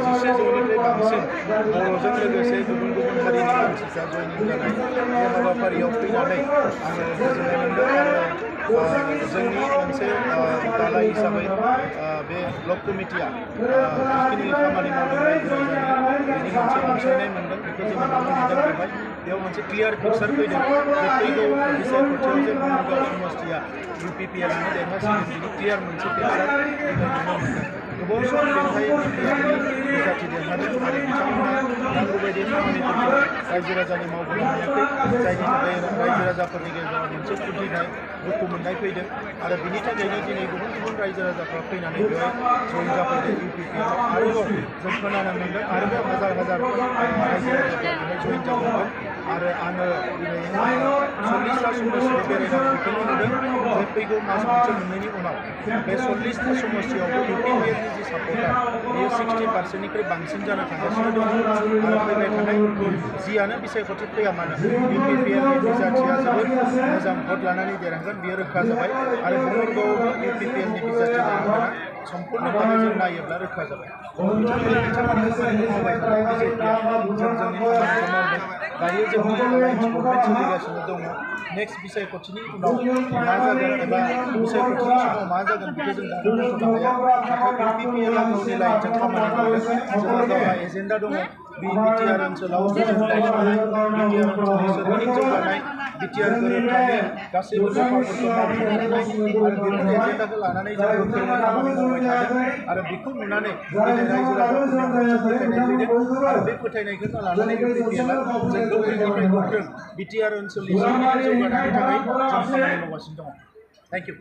जिसे जौनिफ्राय बांसिन बर'जों लोगोसे गुबुन गुबुन हारिनि मानसिफ्रा जयनिं जानाय बे हाबाफारियाव फैनानै आङो गोजोननाय मोन्दों आरो जोंनि मोनसे दालाय हिसाबै बे ब्लक कमिटिया जिखिनि खामानि मावदों रायजो राजानि बेनि मोनसे अनसायनाय मोन्दों बेखौ जोङो नुनो मोन्दों बेयाव मोनसे क्लियार पिक्सार फैदों जे फैगौ बिसायख'थियाव जे बङाइगाव समष्टिया UPPLनि देरहासिगोन बिनि क्लियार मोनसे पिक्सार नुनो मोन्दों। गोबाव सम बेवहाय बिटिआरनि बिजाथि देरहादों आरो बिथांमोना नांगौबायदि खामानिफोरखौ रायजो राजानि मावबोनो हायाखै जायनि थाखाय रायजो राजाफोरनि गेजेराव मोनसे फुजिनाय दुखु मोननाय फैदों आरो बिनि थाखायनो दिनै गुबुन गुबुन रायजो राजाफ्रा फैनानै बेवहाय जयेन जाफैदों UPPL आरोबाव जों खोनानो मोन्दों आरोबाव हाजार हाजार रायजो राजाफ्रा बेवहाय जयेन जाबावगोन आरो आङो दिनै 40टा समष्टियाव बेरायनानै बेखौनो नुदों जे फैगौ मास मोनसे मोननैनि उनाव बे 40टा समष्टियावबो UPPLनि जि सापर्टार बेयो 60%निख्रुइ बांसिन जानो थांगासिनो दङ आरो फैबाय थानाय जियानो बिसायख'थि फैया मानो UPPLनि बिजाथिया जोबोद मोजां भट लानानै देरहागोन बेयो रोखा जाबाय आरो बङाइगावआवबो UPPLनि बिजाथि देरहागोना सम्पुर्णभावे जों नायोब्ला रोखा जाबाय। बिथांमोननि खामानिखौ मावबाय थानाय बिजेपिआ जों जोंनि खामानिखौ मावदों दायो जोंनि एलायन्स गभर्नमेन्ट सोलिगासिनो दङ नेक्स्ट बिसायख'थिनि उनाव मा जागोन एबा बिसायख'थिनि समाव मा जागोन बेखौ जों दा बुंथ'नो हाया नाथाय UPPLआ गावनि लाइनजों खामानि मावदों जोंहा गावहा एजेन्डा दङ बिटिआर ओनसोलाव गोजोन गायसननाय बिटिआर ओनसोलनि सोरगिदिं जौगानाय बिटिआर गोरोबथानि गासैबो दफाफोरखौ मावफुंनाय आरो बेफोर एजेन्डाखौ लानानै जों गोख्रोङै खामानि मावबाय थादों आरो बेखौ नुनानै दिनै रायजो राजाफोरनियाव मोनसे फोथायनाय फैदों आरो बे फोथायनायखौ लानानै UPPLआ जों गोख्रोंनिफ्राय गोख्रों बिटिआर ओनसोलनि सोरगिदिं जौगानायनि थाखाय जों खामानि मावगासिनो दङ। Thank you.